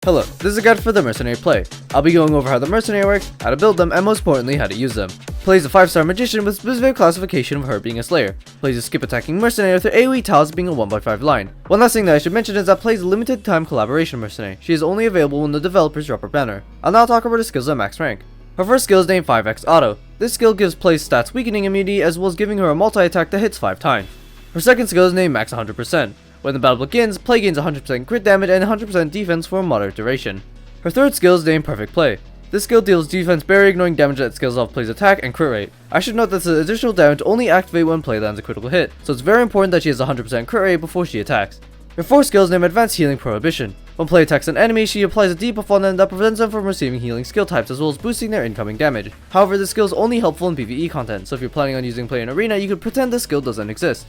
Hello, this is a guide for the Mercenary play. I'll be going over how the Mercenary works, how to build them, and most importantly, how to use them. Plays a 5-star magician with specific classification of her being a slayer. Plays a skip attacking mercenary with her AoE tiles being a 1x5 line. One last thing that I should mention is that plays a limited time collaboration mercenary. She is only available when the developers drop her banner. I'll now talk about her skills at max rank. Her first skill is named 5x Auto. This skill gives plays stats weakening immunity as well as giving her a multi-attack that hits 5 times. Her second skill is named max 100%. When the battle begins, play gains 100% crit damage and 100% defense for a moderate duration. Her third skill is named Perfect Play. This skill deals defense barrier ignoring damage that scales off play's attack and crit rate. I should note that the additional damage only activate when play lands a critical hit, so it's very important that she has 100% crit rate before she attacks. Her fourth skill is named Advanced Healing Prohibition. When play attacks an enemy, she applies a debuff on them that prevents them from receiving healing skill types as well as boosting their incoming damage. However, this skill is only helpful in PvE content, so if you're planning on using play in arena, you could pretend this skill doesn't exist.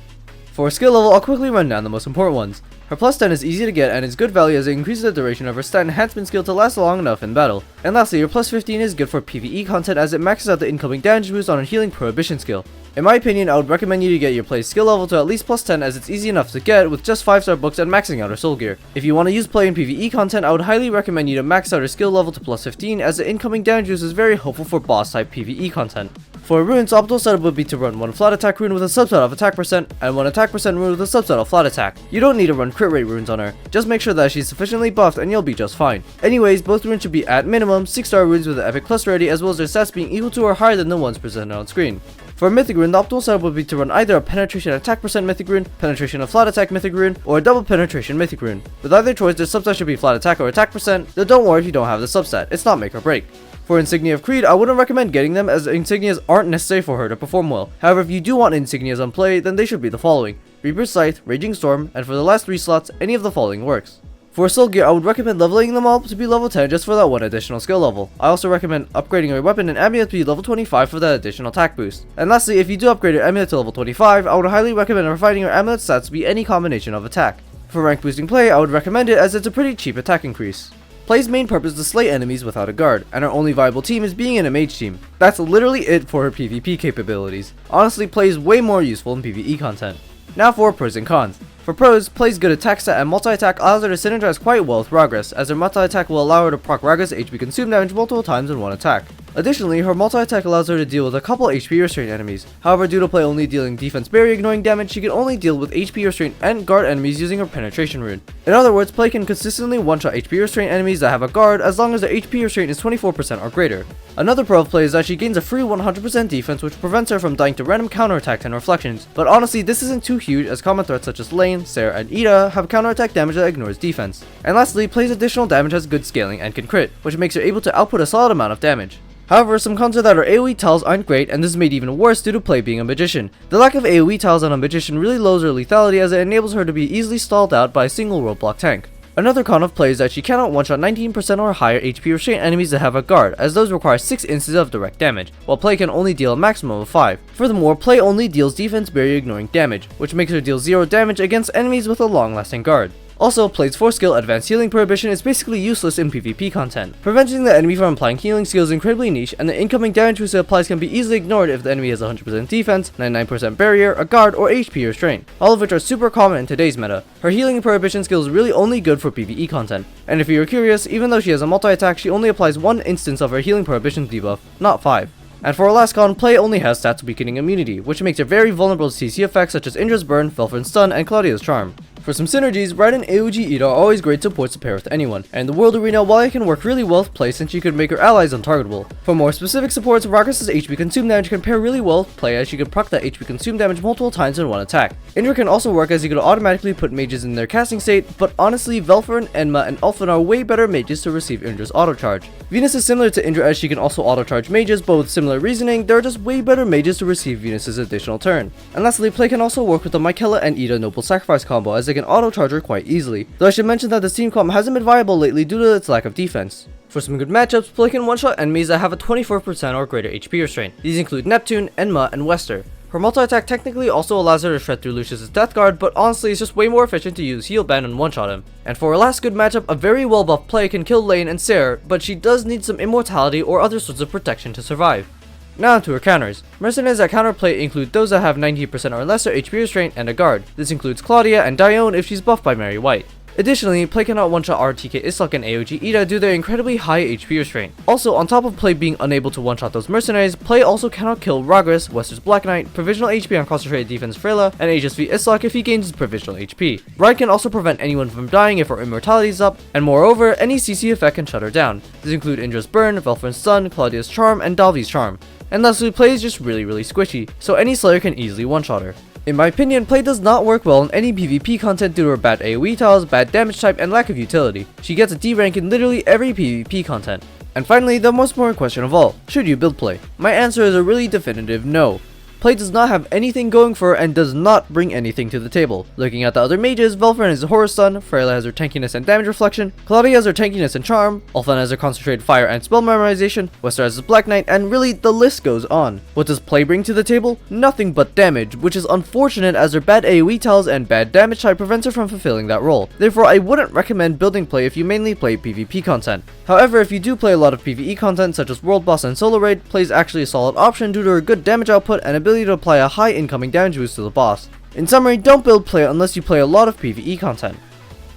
For her skill level, I'll quickly run down the most important ones. Her plus 10 is easy to get and is good value as it increases the duration of her stat enhancement skill to last long enough in battle. And lastly, her plus 15 is good for PvE content as it maxes out the incoming damage boost on her healing prohibition skill. In my opinion, I would recommend you to get your play's skill level to at least plus 10 as it's easy enough to get with just 5-star books and maxing out her soul gear. If you want to use play in PvE content, I would highly recommend you to max out her skill level to plus 15 as the incoming damage boost is very helpful for boss type PvE content. For runes, optimal setup would be to run one flat attack rune with a subset of attack percent, and one attack percent rune with a subset of flat attack. You don't need to run crit rate runes on her, just make sure that she's sufficiently buffed and you'll be just fine. Anyways, both runes should be at minimum 6-star runes with an epic plus rarity as well as their stats being equal to or higher than the ones presented on screen. For a mythic rune, the optimal setup would be to run either a penetration attack percent mythic rune, penetration of flat attack mythic rune, or a double penetration mythic rune. With either choice, their substat should be flat attack or attack percent, though don't worry if you don't have the substat, it's not make or break. For Insignia of Creed, I wouldn't recommend getting them as insignias aren't necessary for her to perform well. However, if you do want insignias on play, then they should be the following: Reaper's Scythe, Raging Storm, and for the last 3 slots, any of the following works. For soul gear, I would recommend leveling them all to be level 10 just for that one additional skill level. I also recommend upgrading your weapon and amulet to be level 25 for that additional attack boost. And lastly, if you do upgrade your amulet to level 25, I would highly recommend refining your amulet stats to be any combination of attack. For rank boosting play, I would recommend it as it's a pretty cheap attack increase. Play's main purpose is to slay enemies without a guard, and her only viable team is being in a mage team. That's literally it for her PvP capabilities. Honestly, play is way more useful in PvE content. Now for pros and cons. For pros, play's good attack stat and multi-attack allows her to synergize quite well with Ragress, as her multi-attack will allow her to proc Ragress HP consume damage multiple times in one attack. Additionally, her multi-attack allows her to deal with a couple HP restraint enemies. However, due to play only dealing defense barrier ignoring damage, she can only deal with HP restraint and guard enemies using her penetration rune. In other words, play can consistently one-shot HP restraint enemies that have a guard as long as their HP restraint is 24% or greater. Another pro of play is that she gains a free 100% defense which prevents her from dying to random counterattacks and reflections, but honestly this isn't too huge as common threats such as Lane, Sarah, and Ida have counterattack damage that ignores defense. And lastly, play's additional damage has good scaling and can crit, which makes her able to output a solid amount of damage. However, some cons are that her AoE tiles aren't great, and this is made even worse due to play being a magician. The lack of AoE tiles on a magician really lowers her lethality as it enables her to be easily stalled out by a single roadblock tank. Another con of play is that she cannot one-shot 19% or higher HP restraint enemies that have a guard, as those require 6 instances of direct damage, while play can only deal a maximum of 5. Furthermore, play only deals defense barrier ignoring damage, which makes her deal 0 damage against enemies with a long-lasting guard. Also, play's 4th skill, Advanced Healing Prohibition, is basically useless in PvP content. Preventing the enemy from applying healing skills is incredibly niche, and the incoming damage boost it applies can be easily ignored if the enemy has 100% defense, 99% barrier, a guard, or HP restraint, all of which are super common in today's meta. Her Healing Prohibition skill is really only good for PvE content, and if you're curious, even though she has a multi-attack, she only applies 1 instance of her Healing Prohibition debuff, not 5. And for her last con, play only has stats weakening immunity, which makes her very vulnerable to CC effects such as Indra's Burn, Felfrin's Stun, and Claudia's Charm. For some synergies, Ride and AOG Ida are always great supports to pair with anyone, and in the World Arena, while it can work really well with play since she could make her allies untargetable. For more specific supports, Ragress's HP consume damage can pair really well with play as she can proc that HP consume damage multiple times in one attack. Indra can also work as you could automatically put mages in their casting state, but honestly, Velfrin, Enma, and Ulfin are way better mages to receive Indra's auto charge. Venus is similar to Indra as she can also auto charge mages, but with similar reasoning, there are just way better mages to receive Venus's additional turn. And lastly, play can also work with the Michaela and Ida Noble Sacrifice combo as they can auto charge her quite easily, though I should mention that this team comp hasn't been viable lately due to its lack of defense. For some good matchups, play can one-shot enemies that have a 24% or greater HP restraint. These include Neptune, Enma, and Wester. Her multi-attack technically also allows her to shred through Lucius's Death Guard, but honestly it's just way more efficient to use Heal Band and one-shot him. And for her last good matchup, a very well buffed play can kill Lane and Sarah, but she does need some immortality or other sorts of protection to survive. Now to her counters. Mercenaries that counterplay include those that have 90% or lesser HP restraint and a guard. This includes Claudia and Dione if she's buffed by Mary White. Additionally, play cannot one-shot RTK Islok and AOG Ida due to their incredibly high HP restraint. Also, on top of play being unable to one-shot those mercenaries, play also cannot kill Ragras, Wester's Black Knight, Provisional HP on Concentrated Defense Freyla, and HSV Islok if he gains his Provisional HP. Ride can also prevent anyone from dying if her immortality is up, and moreover, any CC effect can shut her down. These include Indra's Burn, Velfrin's Stun, Claudia's Charm, and Dalvi's Charm. And lastly, play is just really squishy, so any Slayer can easily one-shot her. In my opinion, play does not work well in any PvP content due to her bad AoE tiles, bad damage type, and lack of utility. She gets a D rank in literally every PvP content. And finally, the most important question of all, should you build play? My answer is a really definitive no. Play does not have anything going for her and does not bring anything to the table. Looking at the other mages, Velfrin has Horror Stun, Freyla has her tankiness and damage reflection, Claudia has her tankiness and charm, Ulfan has her concentrated fire and spell memorization, Wester has his Black Knight, and really the list goes on. What does play bring to the table? Nothing but damage, which is unfortunate as her bad AoE tiles and bad damage type prevents her from fulfilling that role. Therefore, I wouldn't recommend building play if you mainly play PvP content. However, if you do play a lot of PvE content such as World Boss and Solo Raid, play is actually a solid option due to her good damage output and ability to apply a high incoming damage boost to the boss. In summary, don't build play unless you play a lot of PvE content.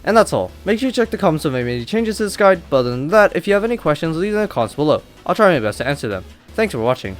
And that's all. Make sure you check the comments if I made any changes to this guide, but other than that, if you have any questions, leave them in the comments below. I'll try my best to answer them. Thanks for watching.